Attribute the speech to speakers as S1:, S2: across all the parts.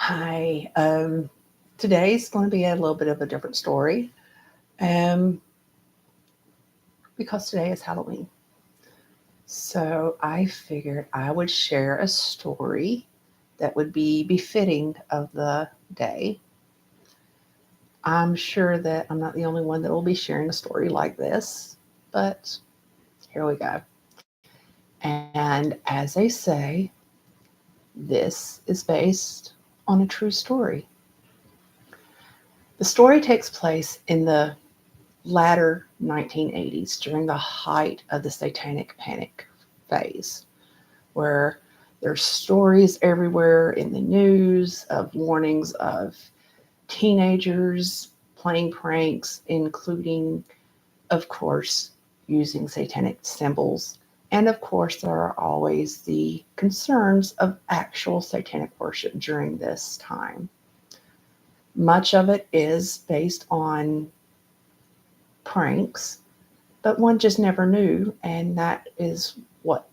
S1: Hi. Today's going to be a little bit of a different story um, because today is Halloween. So I figured I would share a story that would be befitting of the day. I'm sure that I'm not the only one that will be sharing a story like this, but here we go. And as they say, this is based on a true story. The story takes place in the latter 1980s during the height of the Satanic Panic phase, where there's stories everywhere in the news of warnings of teenagers playing pranks, including, of course, using satanic symbols. And of course, there are always the concerns of actual satanic worship during this time. Much of it is based on pranks, but one just never knew. And that is what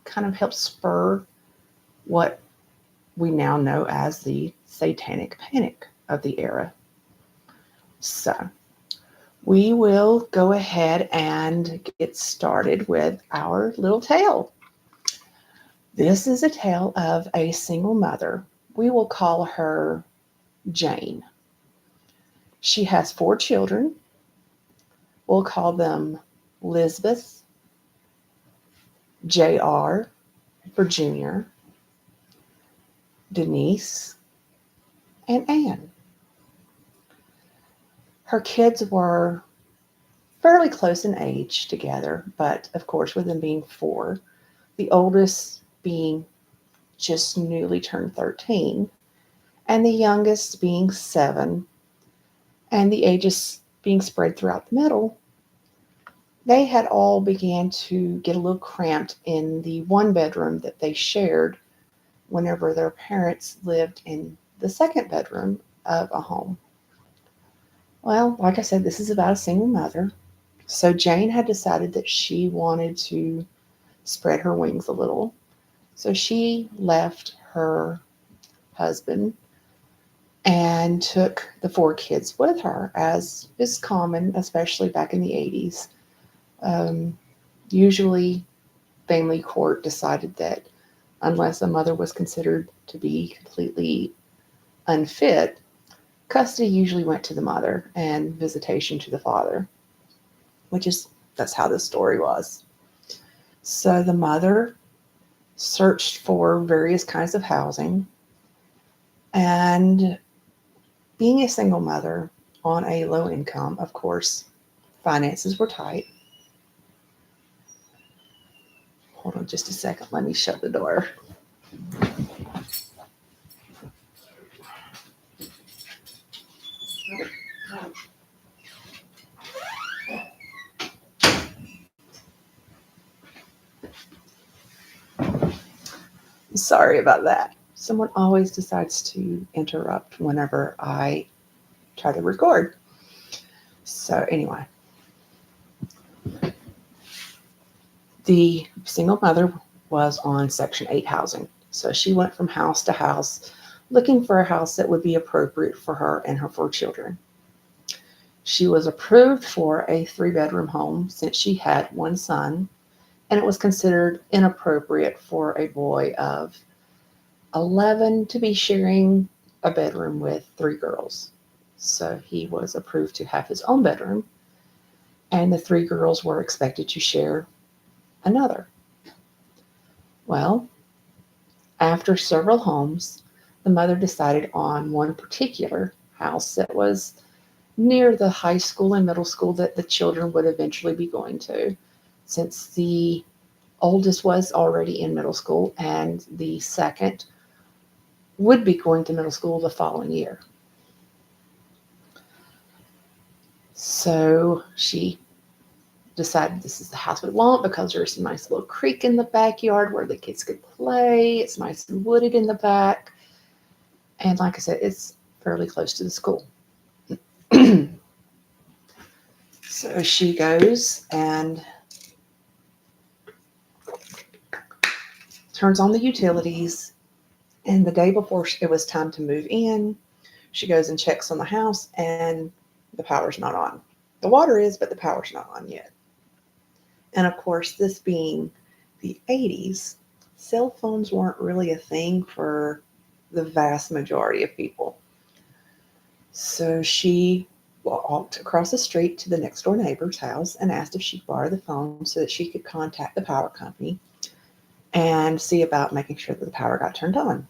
S1: kind of helped spur what we now know as the Satanic Panic of the era. So we will go ahead and get started with our little tale. This is a tale of a single mother. We will call her Jane. She has 4 children. We'll call them Lisbeth, JR for Junior, Denise, and Anne. Her kids were fairly close in age together, but of course, with them being 4, the oldest being just newly turned 13, and the youngest being 7, and the ages being spread throughout the middle, they had all began to get a little cramped in the one bedroom that they shared whenever their parents lived in the second bedroom of a home. Well, like I said, this is about a single mother. So Jane had decided that she wanted to spread her wings a little. So she left her husband and took the 4 kids with her, as is common, especially back in the 80s. Um, Usually, family court decided that unless a mother was considered to be completely unfit, custody usually went to the mother and visitation to the father, which is that's how this story was. So the mother searched for various kinds of housing, and being a single mother on a low income, of course, finances were tight. Hold on just a second. Let me shut the door. Sorry about that. Someone always decides to interrupt whenever I try to record. So, anyway, the single mother was on Section 8 housing. So, she went from house to house looking for a house that would be appropriate for her and her 4 children. She was approved for a 3-bedroom home since she had one son, and it was considered inappropriate for a boy of 11 to be sharing a bedroom with 3 girls. So he was approved to have his own bedroom, and the 3 girls were expected to share another. Well, after several homes, the mother decided on one particular house that was near the high school and middle school that the children would eventually be going to, since the oldest was already in middle school and the second would be going to middle school the following year. So she decided this is the house we want because there's a nice little creek in the backyard where the kids could play. It's nice and wooded in the back. And like I said, it's fairly close to the school. So she goes and turns on the utilities And the day before it was time to move in, she goes and checks on the house, and the power's not on. The water is, but the power's not on yet. And of course, this being the 80s, cell phones weren't really a thing for the vast majority of people. So she walked across the street to the next door neighbor's house and asked if she could borrow the phone so that she could contact the power company and see about making sure that the power got turned on.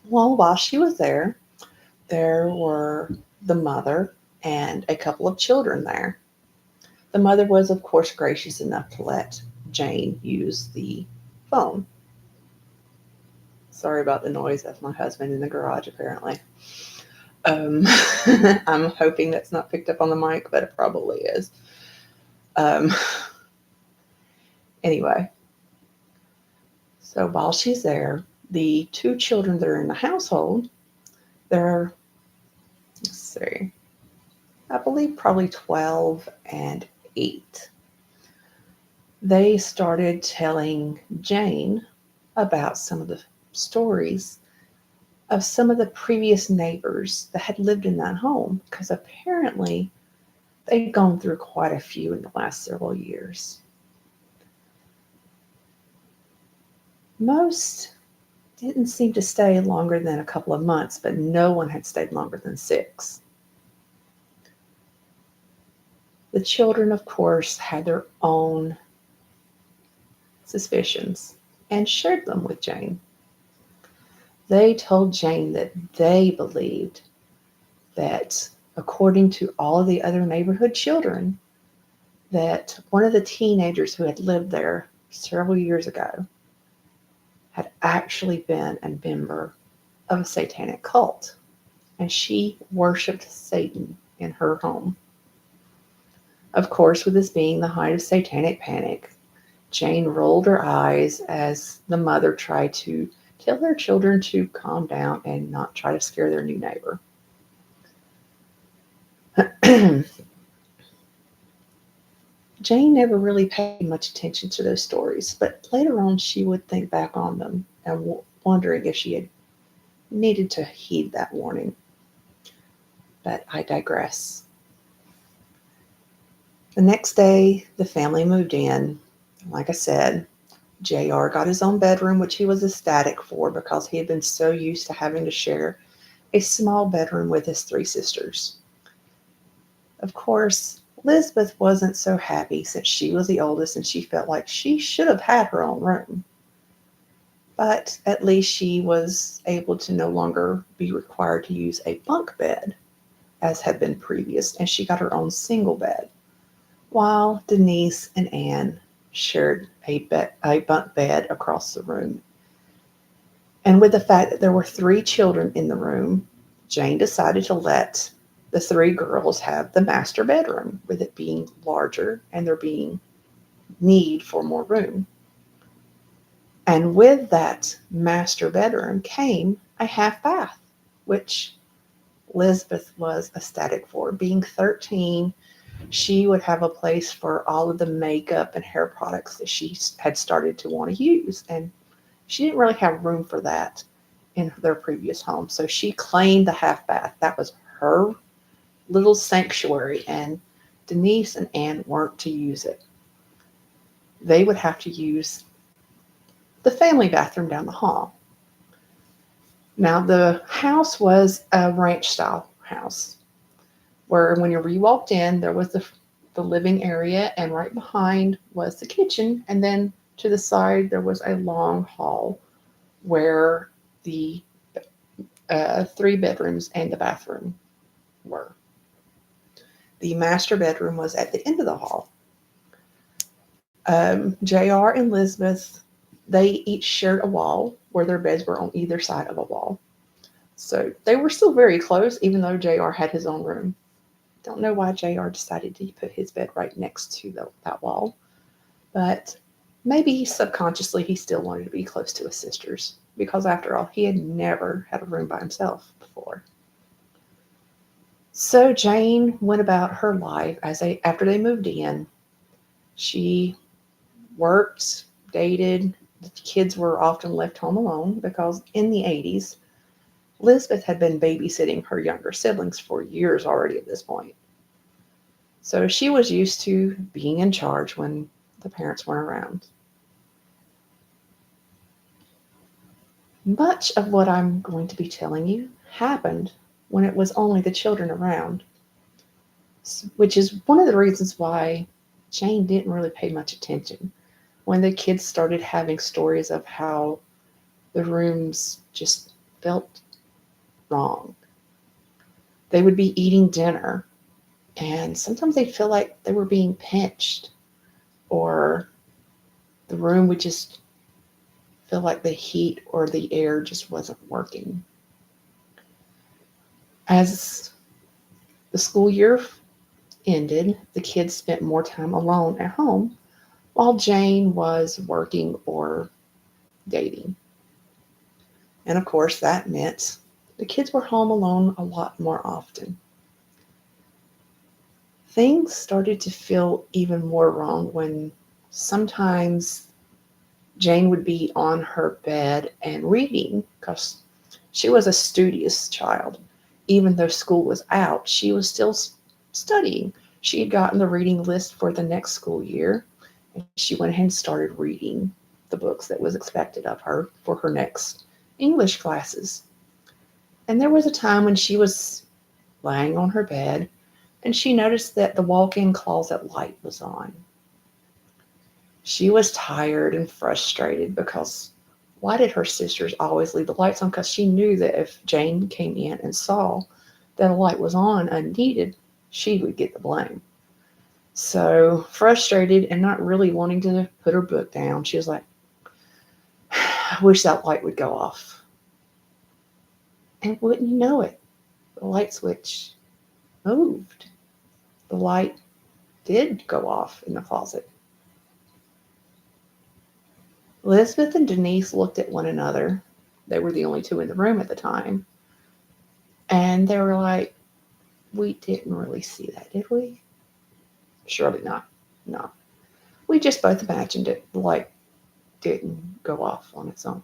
S1: Well, while she was there were the mother and a couple of children there. The mother was, of course, gracious enough to let Jane use the phone. Sorry about the noise. That's my husband in the garage, apparently. Um, I'm hoping that's not picked up on the mic, but it probably is. Um, anyway, so while she's there, the two children that are in the household, they're, let's see, I believe probably 12 and 8. They started telling Jane about some of the stories of some of the previous neighbors that had lived in that home, because apparently they'd gone through quite a few in the last several years. Most didn't seem to stay longer than a couple of months, but no one had stayed longer than 6. The children, of course, had their own suspicions and shared them with Jane. They told Jane that they believed that, according to all of the other neighborhood children, that one of the teenagers who had lived there several years ago had actually been a member of a satanic cult, and she worshipped Satan in her home. Of course, with this being the height of Satanic Panic, Jane rolled her eyes as the mother tried to tell their children to calm down and not try to scare their new neighbor. Jane never really paid much attention to those stories, but later on she would think back on them and wondering if she had needed to heed that warning. But I digress. The next day, the family moved in. Like I said, JR got his own bedroom, which he was ecstatic for because he had been so used to having to share a small bedroom with his 3 sisters. Of course, Lisbeth wasn't so happy since she was the oldest and she felt like she should have had her own room. But at least she was able to no longer be required to use a bunk bed, as had been previous, and she got her own single bed, while Denise and Anne shared a bunk bed across the room. And with the fact that there were 3 children in the room, Jane decided to let the 3 girls have the master bedroom, with it being larger and there being need for more room. And with that master bedroom came a half bath, which Lisbeth was ecstatic for. Being 13, she would have a place for all of the makeup and hair products that she had started to want to use. And she didn't really have room for that in their previous home. So she claimed the half bath. That was her little sanctuary. And Denise and Anne weren't to use it. They would have to use the family bathroom down the hall. Now, the house was a ranch style house where whenever you walked in, there was the living area, and right behind was the kitchen. And then to the side, there was a long hall where the 3 bedrooms and the bathroom were. The master bedroom was at the end of the hall. JR and Elizabeth, they each shared a wall where their beds were on either side of a wall. So they were still very close, even though JR had his own room. Don't know why JR decided to put his bed right next to that wall, but maybe subconsciously he still wanted to be close to his sisters, because after all, he had never had a room by himself before. So Jane went about her life after they moved in. She worked, dated, The kids were often left home alone because in the 80s, Elizabeth had been babysitting her younger siblings for years already at this point. So she was used to being in charge when the parents weren't around. Much of what I'm going to be telling you happened when it was only the children around, which is one of the reasons why Jane didn't really pay much attention. When the kids started having stories of how the rooms just felt wrong, they would be eating dinner and sometimes they'd feel like they were being pinched, or the room would just feel like the heat or the air just wasn't working. As the school year ended, the kids spent more time alone at home while Jane was working or dating. And of course, that meant the kids were home alone a lot more often. Things started to feel even more wrong when sometimes Jane would be on her bed and reading because she was a studious child. Even though school was out, she was still studying. She had gotten the reading list for the next school year, and she went ahead and started reading the books that was expected of her for her next English classes. And there was a time when she was lying on her bed and she noticed that the walk-in closet light was on. She was tired and frustrated because why did her sisters always leave the lights on? Because she knew that if Jane came in and saw that a light was on unneeded, she would get the blame. So frustrated and not really wanting to put her book down, she was like, I wish that light would go off. And wouldn't you know it, the light switch moved. The light did go off in the closet. Elizabeth and Denise looked at one another. They were the only two in the room at the time. And they were like, we didn't really see that, did we? Surely not. No. We just both imagined it. The light didn't go off on its own.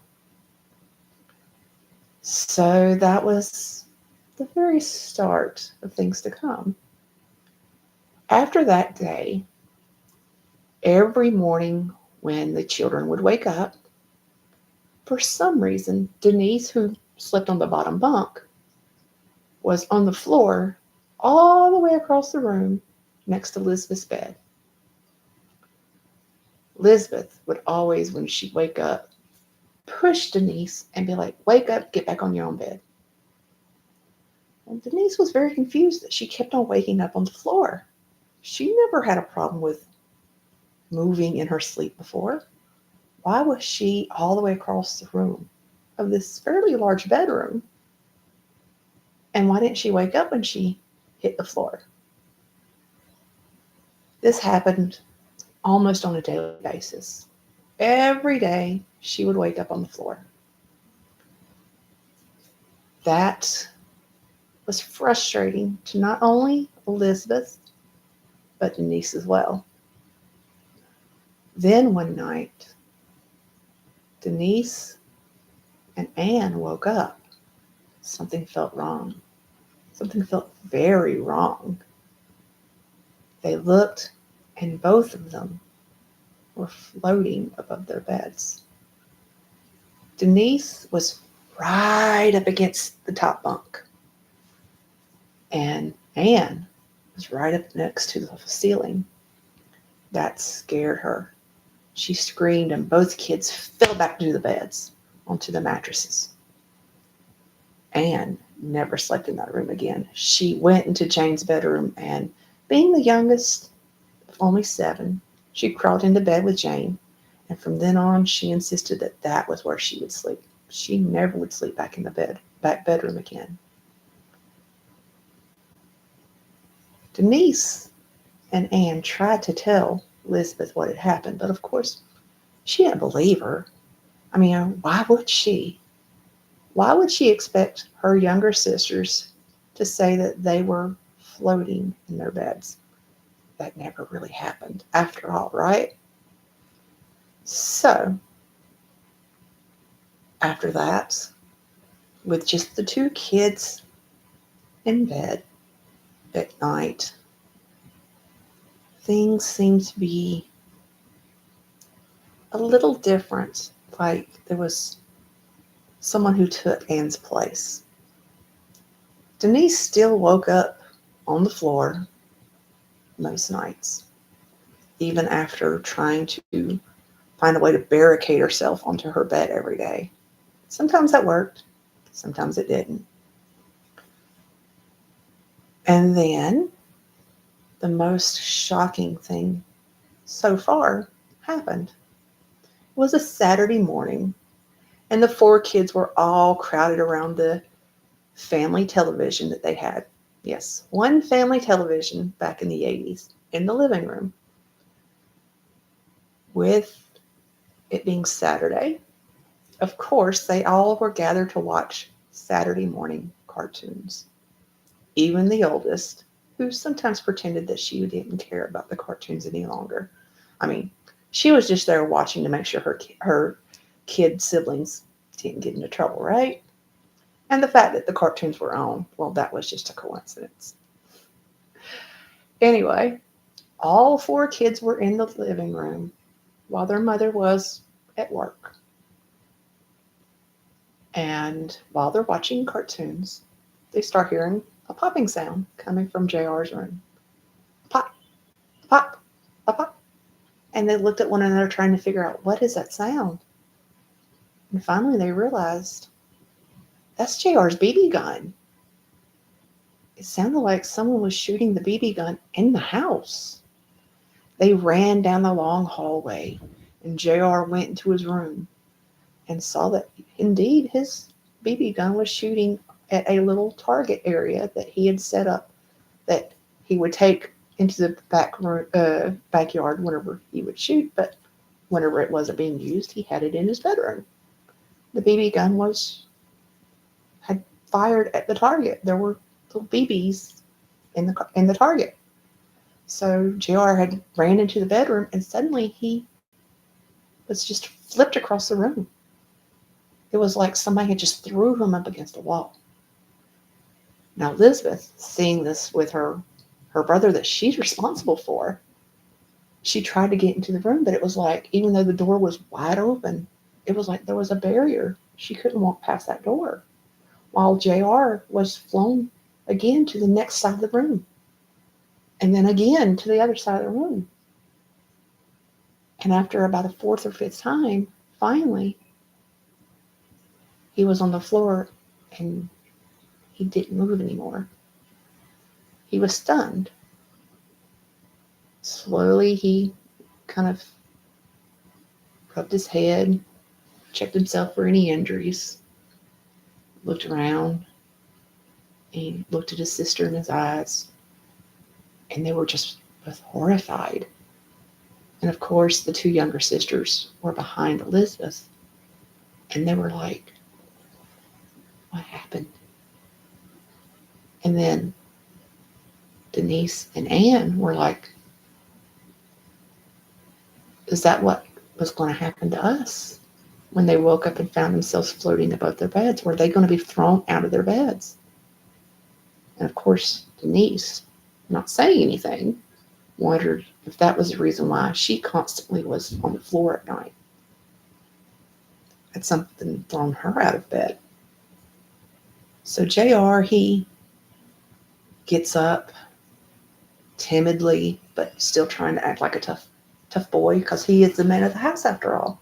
S1: So that was the very start of things to come. After that day, every morning when the children would wake up, for some reason, Denise, who slept on the bottom bunk, was on the floor all the way across the room next to Elizabeth's bed. Elizabeth would always, when she'd wake up, push Denise and be like, wake up, get back on your own bed. And Denise was very confused that she kept on waking up on the floor. She never had a problem with moving in her sleep before. Why was she all the way across the room of this fairly large bedroom? And why didn't she wake up when she hit the floor? This happened almost on a daily basis. Every day she would wake up on the floor. That was frustrating to not only Elizabeth, but Denise as well. Then one night, Denise and Anne woke up. Something felt wrong. Something felt very wrong. They looked, and both of them were floating above their beds. Denise was right up against the top bunk, and Anne was right up next to the ceiling. That scared her. She screamed, and both kids fell back to the beds, onto the mattresses. Anne never slept in that room again. She went into Jane's bedroom, and being the youngest of only 7, she crawled into bed with Jane, and from then on, she insisted that that was where she would sleep. She never would sleep back in the back bedroom again. Denise and Anne tried to tell Elizabeth what had happened, but of course, she didn't believe her. I mean, why would she? Why would she expect her younger sisters to say that they were floating in their beds? That never really happened after all, right? So, After that, with just the two kids in bed at night, things seemed to be a little different. Like there was someone who took Anne's place. Denise still woke up on the floor most nights, even after trying to find a way to barricade herself onto her bed every day. Sometimes that worked, sometimes it didn't. And then the most shocking thing so far happened. It was a Saturday morning, and the four kids were all crowded around the family television that they had. Yes, one family television back in the 80s in the living room. With it being Saturday, of course, they all were gathered to watch Saturday morning cartoons. Even the oldest, who sometimes pretended that she didn't care about the cartoons any longer. I mean, she was just there watching to make sure her kid siblings didn't get into trouble, right? And the fact that the cartoons were on, well, that was just a coincidence. Anyway, all four kids were in the living room while their mother was at work. And while they're watching cartoons, they start hearing a popping sound coming from JR's room. Pop, pop, a pop. And they looked at one another trying to figure out, what is that sound? And finally they realized, that's JR's BB gun. It sounded like someone was shooting the BB gun in the house. They ran down the long hallway, and JR went into his room and saw that indeed his BB gun was shooting at a little target area that he had set up that he would take into the backyard whenever he would shoot, but whenever it wasn't being used, he had it in his bedroom. The BB gun had fired at the target. There were little BBs in the target. So JR had ran into the bedroom, and suddenly he was just flipped across the room. It was like somebody had just threw him up against a wall. Now Elizabeth, seeing this with her brother that she's responsible for, she tried to get into the room, but it was like, even though the door was wide open, it was like there was a barrier. She couldn't walk past that door. While JR was flown again to the next side of the room. And then again to the other side of the room. And after about the fourth or fifth time, finally, he was on the floor and he didn't move anymore. He was stunned. Slowly, he kind of rubbed his head, checked himself for any injuries, looked around, and he looked at his sister in his eyes, and they were just both horrified. And of course, the two younger sisters were behind Elizabeth, and they were like, what happened? And then Denise and Anne were like, is that what was going to happen to us? When they woke up and found themselves floating above their beds, were they going to be thrown out of their beds? And of course, Denise, not saying anything, wondered if that was the reason why she constantly was on the floor at night. Had something thrown her out of bed. So JR, he gets up timidly, but still trying to act like a tough boy, because he is the man of the house after all.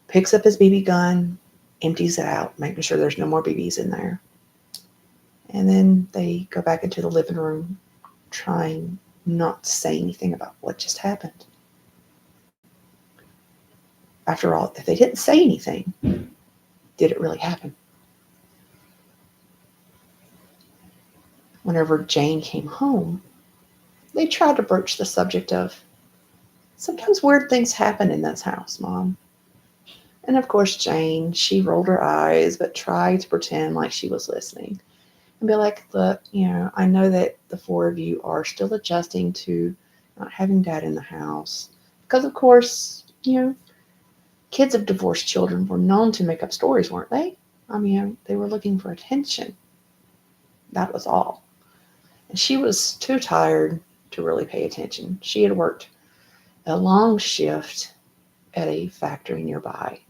S1: Picks up his BB gun, empties it out, making sure there's no more BBs in there. And then they go back into the living room, trying not to say anything about what just happened. After all, if they didn't say anything, did it really happen? Whenever Jane came home, they tried to broach the subject of, sometimes weird things happen in this house, Mom. And of course, Jane, she rolled her eyes, but tried to pretend like she was listening. And be like, look, I know that the four of you are still adjusting to not having Dad in the house. Because, of course, Kids of divorced children were known to make up stories, weren't they? I mean, they were looking for attention. That was all. And she was too tired to really pay attention. She had worked a long shift at a factory nearby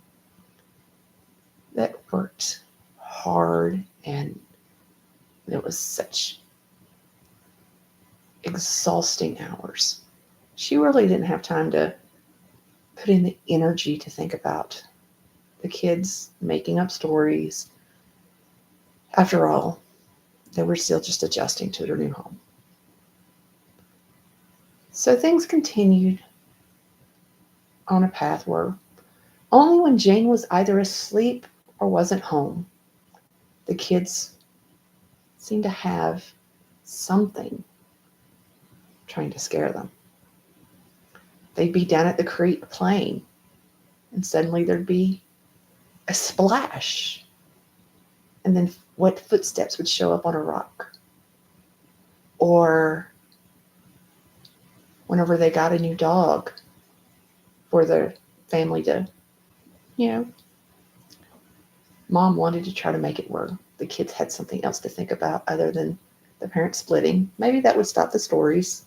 S1: that worked hard, and it was such exhausting hours. She really didn't have time to put in the energy to think about the kids making up stories. After all, they were still just adjusting to their new home. So things continued on a path where only when Jane was either asleep or wasn't home, the kids seemed to have something trying to scare them. They'd be down at the creek playing, and suddenly there'd be a splash, and then wet footsteps would show up on a rock. Or whenever they got a new dog for the family to, you know, mom wanted to try to make it where the kids had something else to think about other than the parents splitting. Maybe that would stop the stories.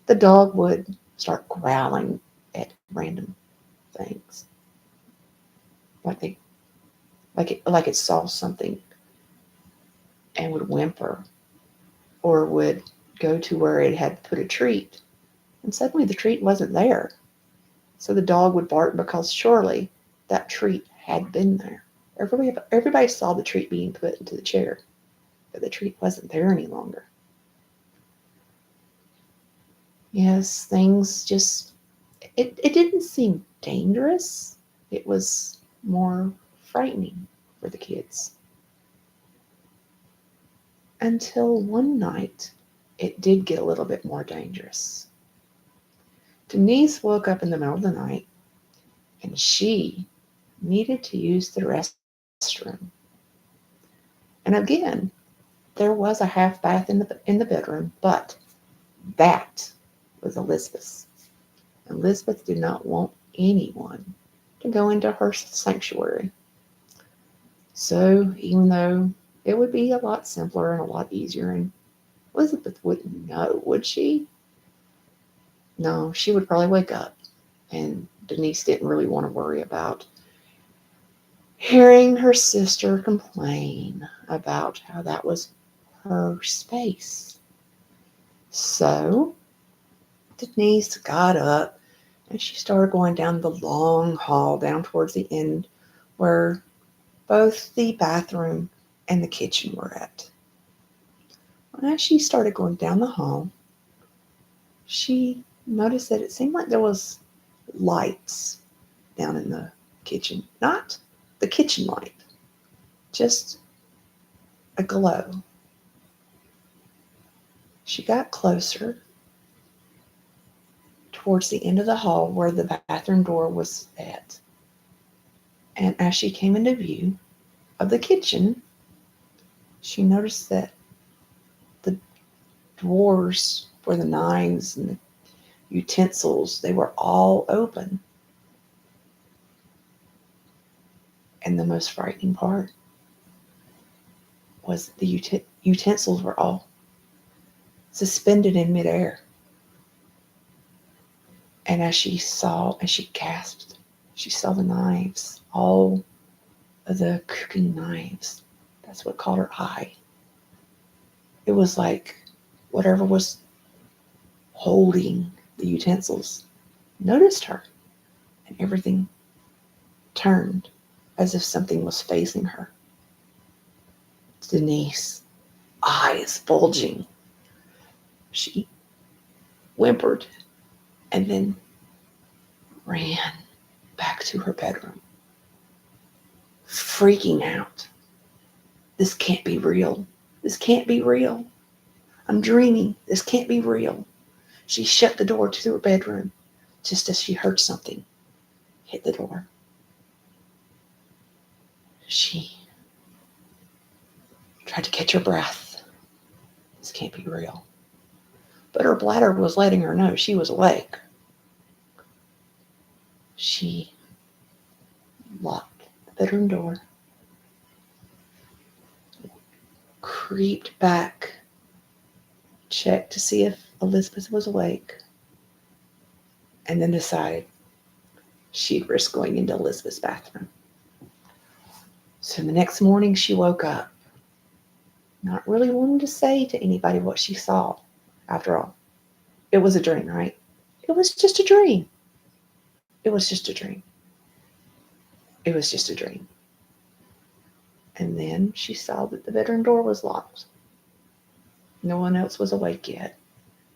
S1: The dog would start growling at random things, like it saw something and would whimper, or would go to where it had put a treat, and suddenly the treat wasn't there. So the dog would bark because surely that treat had been there. Everybody saw the treat being put into the chair, but the treat wasn't there any longer. Yes, things just, it didn't seem dangerous. It was more frightening for the kids. Until one night, it did get a little bit more dangerous. Denise woke up in the middle of the night, and she needed to use the restroom. And again, there was a half bath in the bedroom, but that was Elizabeth's. Elizabeth did not want anyone to go into her sanctuary. So even though it would be a lot simpler and a lot easier, and Elizabeth wouldn't know, would she? No, she would probably wake up, and Denise didn't really want to worry about hearing her sister complain about how that was her space. So Denise got up and she started going down the long hall down towards the end where both the bathroom and the kitchen were at. And as she started going down the hall, she noticed that it seemed like there was lights down in the kitchen. Not the kitchen light, just a glow. She got closer towards the end of the hall where the bathroom door was at. And as she came into view of the kitchen, she noticed that the drawers for the knives and the utensils, they were all open. And the most frightening part was the utensils were all suspended in midair. And as she saw, and she gasped, she saw the knives, all of the cooking knives. That's what caught her eye. It was like whatever was holding the utensils noticed her, and everything turned as if something was facing her. Denise, eyes bulging, she whimpered and then ran back to her bedroom, freaking out. This can't be real. This can't be real. I'm dreaming. This can't be real. She shut the door to her bedroom just as she heard something hit the door. She tried to catch her breath. This can't be real. But her bladder was letting her know she was awake. She bedroom door, creeped back, checked to see if Elizabeth was awake, and then decided she'd risk going into Elizabeth's bathroom. So the next morning she woke up, not really wanting to say to anybody what she saw. After all, it was a dream, right? It was just a dream. It was just a dream. It was just a dream. And then she saw that the bedroom door was locked. No one else was awake yet.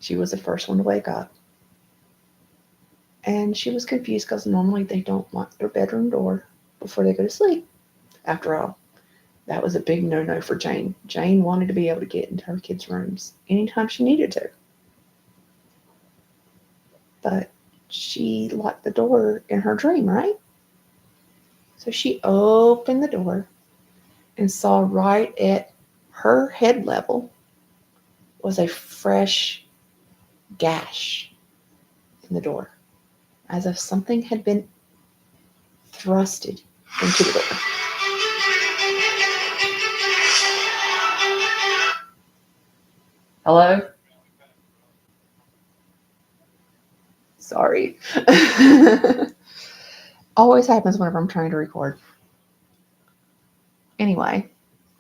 S1: She was the first one to wake up. And she was confused because normally they don't lock their bedroom door before they go to sleep. After all, that was a big no-no for Jane. Jane wanted to be able to get into her kids' rooms anytime she needed to. But she locked the door in her dream, right? So she opened the door and saw right at her head level was a fresh gash in the door, as if something had been thrusted into the door. Hello? Sorry. Always happens whenever I'm trying to record. Anyway,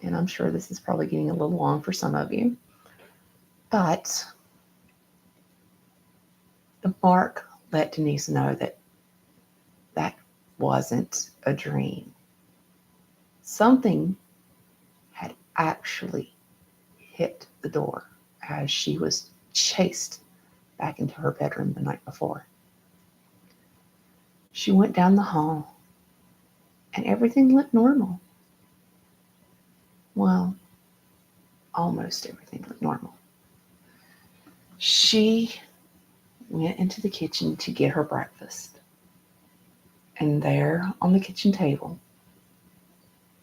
S1: and I'm sure this is probably getting a little long for some of you, but the mark let Denise know that that wasn't a dream. Something had actually hit the door as she was chased back into her bedroom the night before. She went down the hall and everything looked normal. Well, almost everything looked normal. She went into the kitchen to get her breakfast. And there on the kitchen table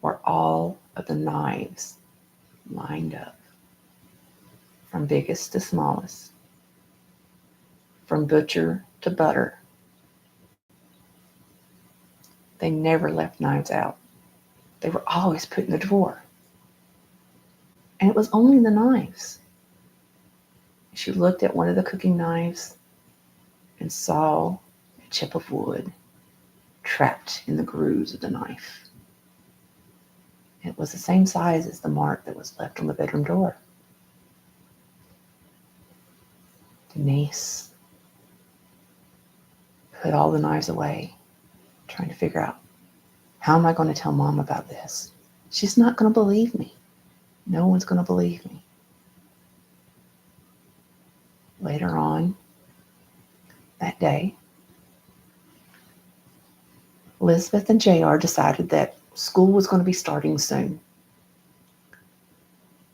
S1: were all of the knives lined up, from biggest to smallest, from butcher to butter. They never left knives out. They were always put in the drawer. And it was only the knives. She looked at one of the cooking knives and saw a chip of wood trapped in the grooves of the knife. It was the same size as the mark that was left on the bedroom door. Denise put all the knives away, trying to figure out, how am I going to tell Mom about this? She's not going to believe me. No one's going to believe me. Later on that day, Elizabeth and JR decided that school was going to be starting soon,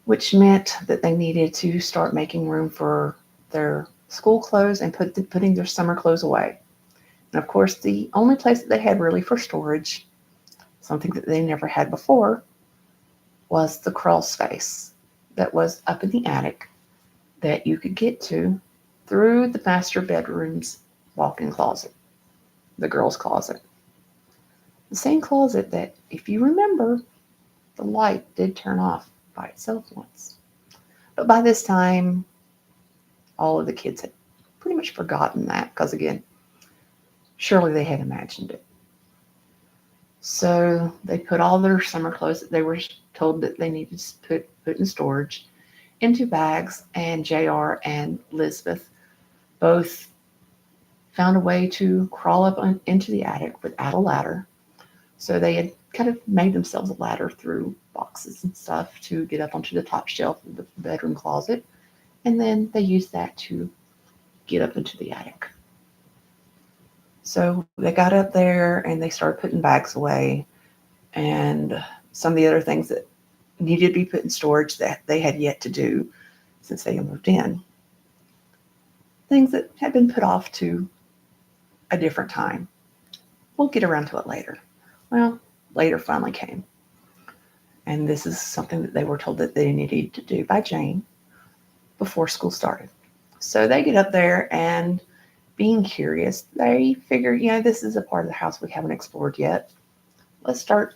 S1: which meant that they needed to start making room for their school clothes and putting their summer clothes away. And of course, the only place that they had really for storage, something that they never had before, was the crawl space that was up in the attic that you could get to through the master bedroom's walk-in closet, the girls' closet. The same closet that, if you remember, the light did turn off by itself once. But by this time, all of the kids had pretty much forgotten that, because again, surely they had imagined it. So they put all their summer clothes that they were told that they needed to put in storage into bags, and JR and Elizabeth both found a way to crawl up into the attic without a ladder. So they had kind of made themselves a ladder through boxes and stuff to get up onto the top shelf of the bedroom closet. And then they used that to get up into the attic. So they got up there and they started putting bags away and some of the other things that needed to be put in storage that they had yet to do since they moved in. Things that had been put off to a different time. We'll get around to it later. Well, later finally came. And this is something that they were told that they needed to do by Jane before school started. So they get up there and, being curious, they figure, this is a part of the house we haven't explored yet. let's start,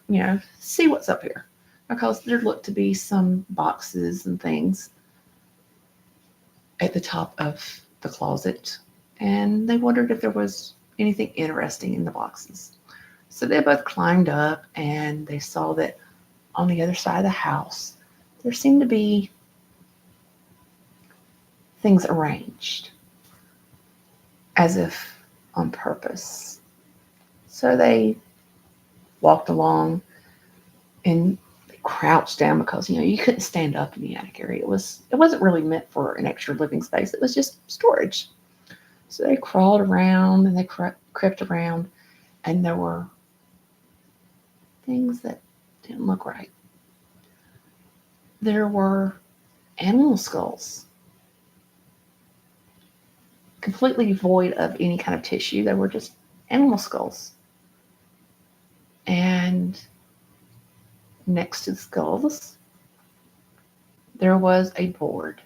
S1: see what's up here. Because there looked to be some boxes and things at the top of the closet, and they wondered if there was anything interesting in the boxes. So they both climbed up and they saw that on the other side of the house, there seemed to be things arranged as if on purpose. So they walked along and they crouched down because you couldn't stand up in the attic area. It wasn't really meant for an extra living space. It was just storage. So they crawled around and they crept around, and there were things that didn't look right. There were animal skulls, completely void of any kind of tissue. They were just animal skulls. And next to the skulls, there was a board.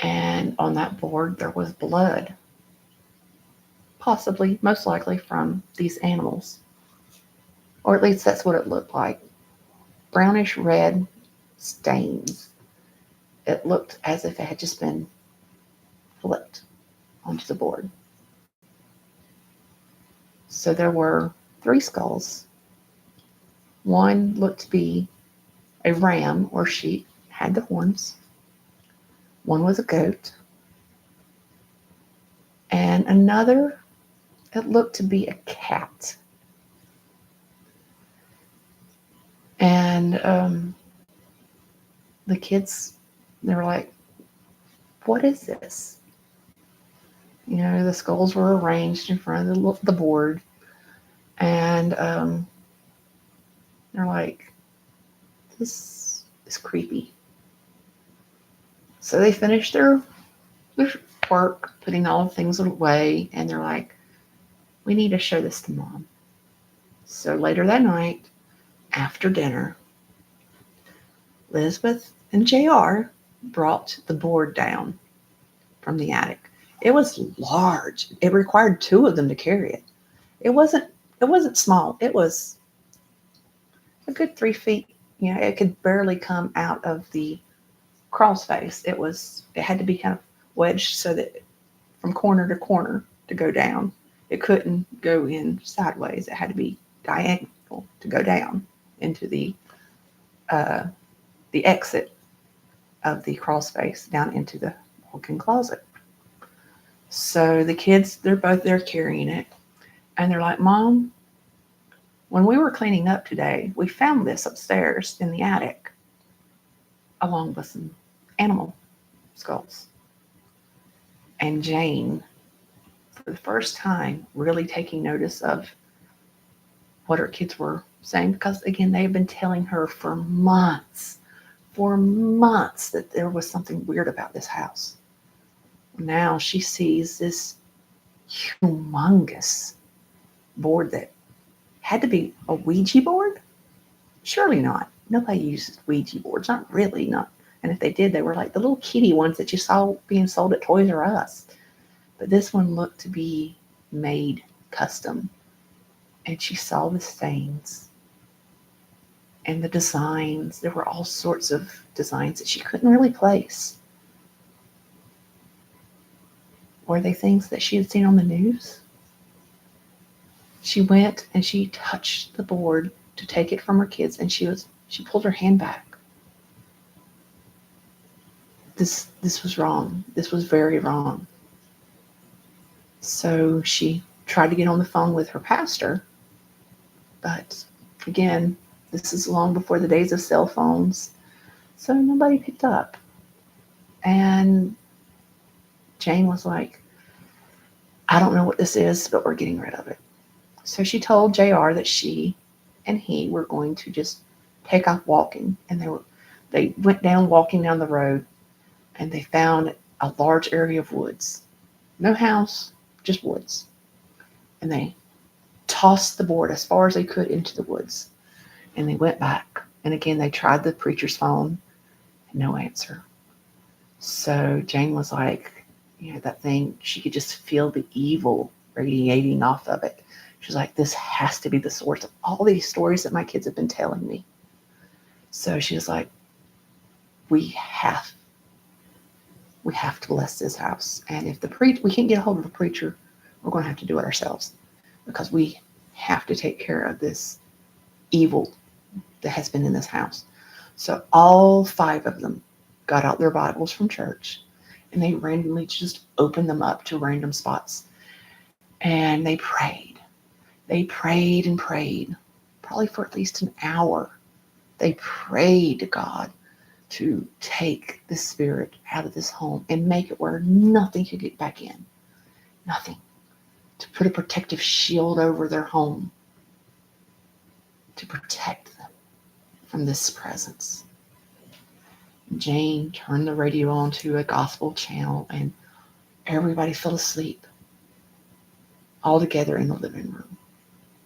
S1: And on that board, there was blood, possibly, most likely, from these animals. Or at least that's what it looked like. Brownish red stains. It looked as if it had just been flipped onto the board. So there were 3 skulls. One looked to be a ram or sheep, had the horns. One was a goat. And another, it looked to be a cat. And the kids, they were like, what is this? The skulls were arranged in front of the board. And they're like, this is creepy. So they finished their work, putting all the things away, and they're like, we need to show this to Mom. So later that night, after dinner, Elizabeth and JR brought the board down from the attic. It was large. It required 2 of them to carry it. It wasn't small. It was a good 3 feet. It could barely come out of the crawl space. It had to be kind of wedged so that from corner to corner to go down. It couldn't go in sideways. It had to be diagonal to go down into the exit of the crawl space down into the walk-in closet. So the kids, they're both there carrying it, and they're like, Mom, when we were cleaning up today, we found this upstairs in the attic along with some animal skulls. And Jane, for the first time, really taking notice of what her kids were saying, because again, they had been telling her for months that there was something weird about this house. Now she sees this humongous board that had to be a Ouija board? Surely not. Nobody uses Ouija boards. Not really. Not. And if they did, they were like the little kitty ones that you saw being sold at Toys R Us. But this one looked to be made custom. And she saw the stains and the designs. There were all sorts of designs that she couldn't really place. Were they things that she had seen on the news? She went and she touched the board to take it from her kids, and she pulled her hand back. This was wrong. This was very wrong. So she tried to get on the phone with her pastor, but again, this is long before the days of cell phones, so nobody picked up. And Jane was like, I don't know what this is, but we're getting rid of it. So she told JR that she and he were going to just take off walking. And they went down walking down the road, and they found a large area of woods. No house, just woods. And they tossed the board as far as they could into the woods. And they went back. And again, they tried the preacher's phone. No answer. So Jane was like, that thing, she could just feel the evil radiating off of it. She's like, this has to be the source of all these stories that my kids have been telling me. So she was like, we have to bless this house. And if we can't get a hold of a preacher, we're going to have to do it ourselves, because we have to take care of this evil that has been in this house. So all 5 of them got out their Bibles from church, and they randomly just opened them up to random spots. And they prayed. They prayed and prayed, probably for at least an hour. They prayed to God to take the spirit out of this home and make it where nothing could get back in. Nothing. To put a protective shield over their home, to protect them from this presence. Jane turned the radio on to a gospel channel, and everybody fell asleep, all together in the living room.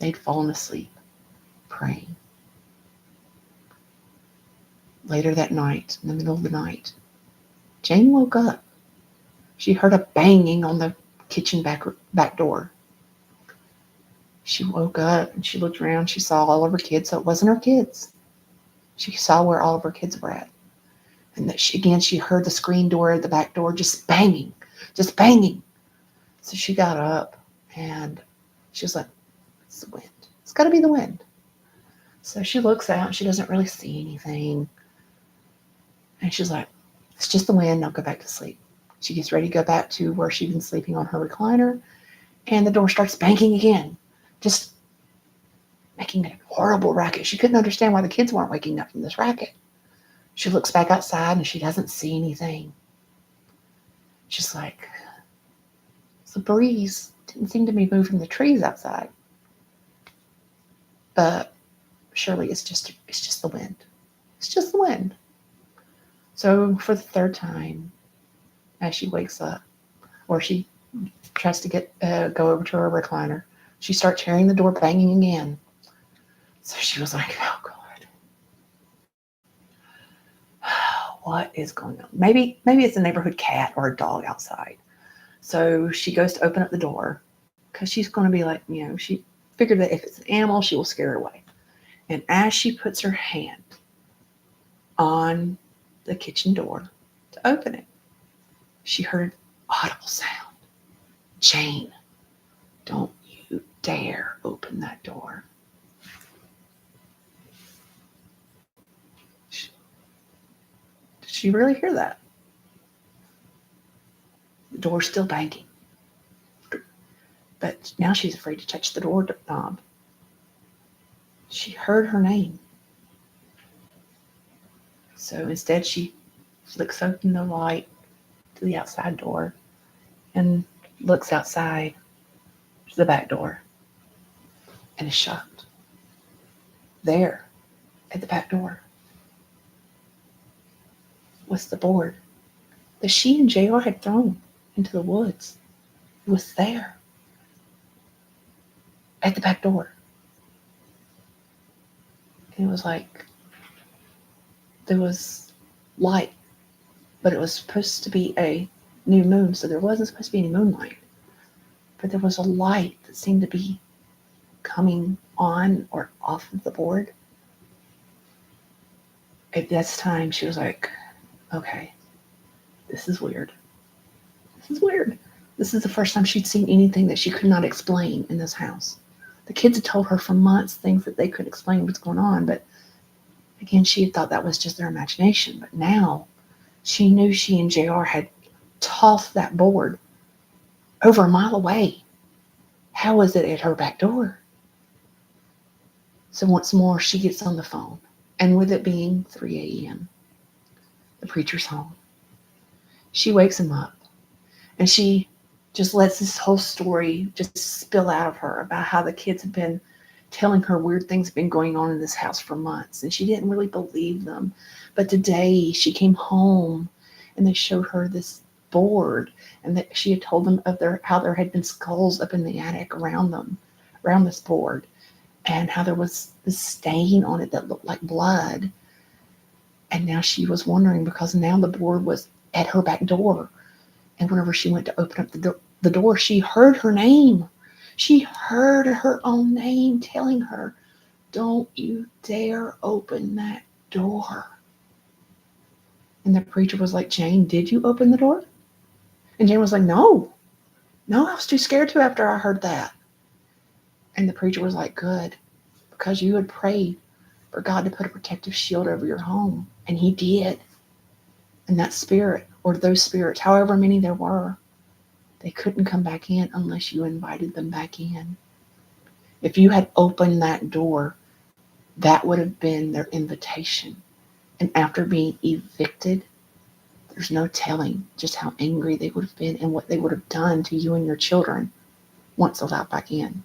S1: They'd fallen asleep praying. Later that night, in the middle of the night, Jane woke up. She heard a banging on the kitchen back door. She woke up and she looked around. She saw all of her kids. So it wasn't her kids. She saw where all of her kids were at. And that she heard the screen door at the back door just banging. So she got up and she was like, it's the wind. It's got to be the wind. So she looks out and she doesn't really see anything. And she's like, it's just the wind. I'll go back to sleep. She gets ready to go back to where she'd been sleeping on her recliner. And the door starts banging again, just making a horrible racket. She couldn't understand why the kids weren't waking up from this racket. She looks back outside and she doesn't see anything. She's like, the breeze didn't seem to be moving the trees outside. But surely it's just the wind. It's just the wind. So for the 3rd time, as she wakes up, or she tries to go over to her recliner, she starts hearing the door banging again. So she was like, oh God, what is going on? Maybe it's a neighborhood cat or a dog outside. So she goes to open up the door, because she's going to be like, she figured that if it's an animal, she will scare it away. And as she puts her hand on the kitchen door to open it, she heard audible sound. Jane, don't you dare open that door. Did she really hear that? The door's still banging. But now she's afraid to touch the door knob. She heard her name. So instead she flicks open the light to the outside door and looks outside to the back door and is shocked. There, at the back door, was the board that she and JR had thrown into the woods. It was there, at the back door. And it was like, there was light, but it was supposed to be a new moon, so there wasn't supposed to be any moonlight. But there was a light that seemed to be coming on or off of the board. At this time, she was like, okay, this is weird. This is the first time she'd seen anything that she could not explain in this house. The kids had told her for months things that they couldn't explain what's going on, but again, she had thought that was just their imagination. But now, she knew she and JR had tossed that board over a mile away. How was it at her back door? So once more, she gets on the phone. And with it being 3 a.m., the preacher's home. She wakes him up. And she just lets this whole story just spill out of her about how the kids have been telling her weird things have been going on in this house for months. And she didn't really believe them. But today she came home and they showed her this board, and that she had told them of how there had been skulls up in the attic around this board, and how there was this stain on it that looked like blood. And now she was wondering, because now the board was at her back door. And whenever she went to open up the door, she heard her name. She heard her own name telling her, "Don't you dare open that door." And the preacher was like, "Jane, did you open the door?" And Jane was like, "No, I was too scared to after I heard that." And the preacher was like, "Good, because you had prayed for God to put a protective shield over your home." And he did. And that spirit, or those spirits, however many there were, they couldn't come back in unless you invited them back in. If you had opened that door, that would have been their invitation. And after being evicted, there's no telling just how angry they would have been and what they would have done to you and your children once allowed back in.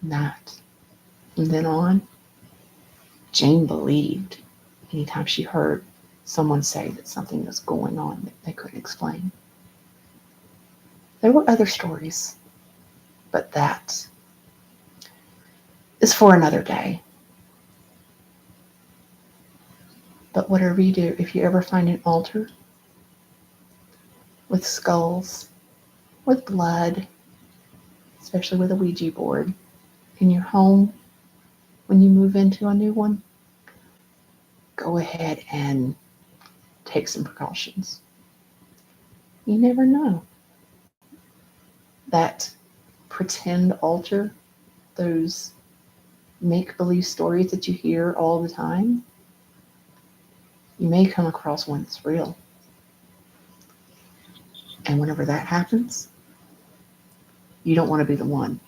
S1: And that. From then on, Jane believed anytime she heard someone say that something was going on that they couldn't explain. There were other stories, but that is for another day. But whatever you do, if you ever find an altar with skulls, with blood, especially with a Ouija board, in your home, when you move into a new one, go ahead and take some precautions. You never know. That pretend altar, those make-believe stories that you hear all the time, you may come across one that's real. And whenever that happens, you don't want to be the one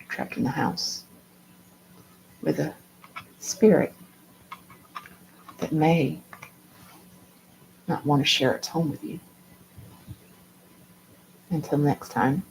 S1: trapped in the house with a spirit that may not want to share its home with you. Until next time.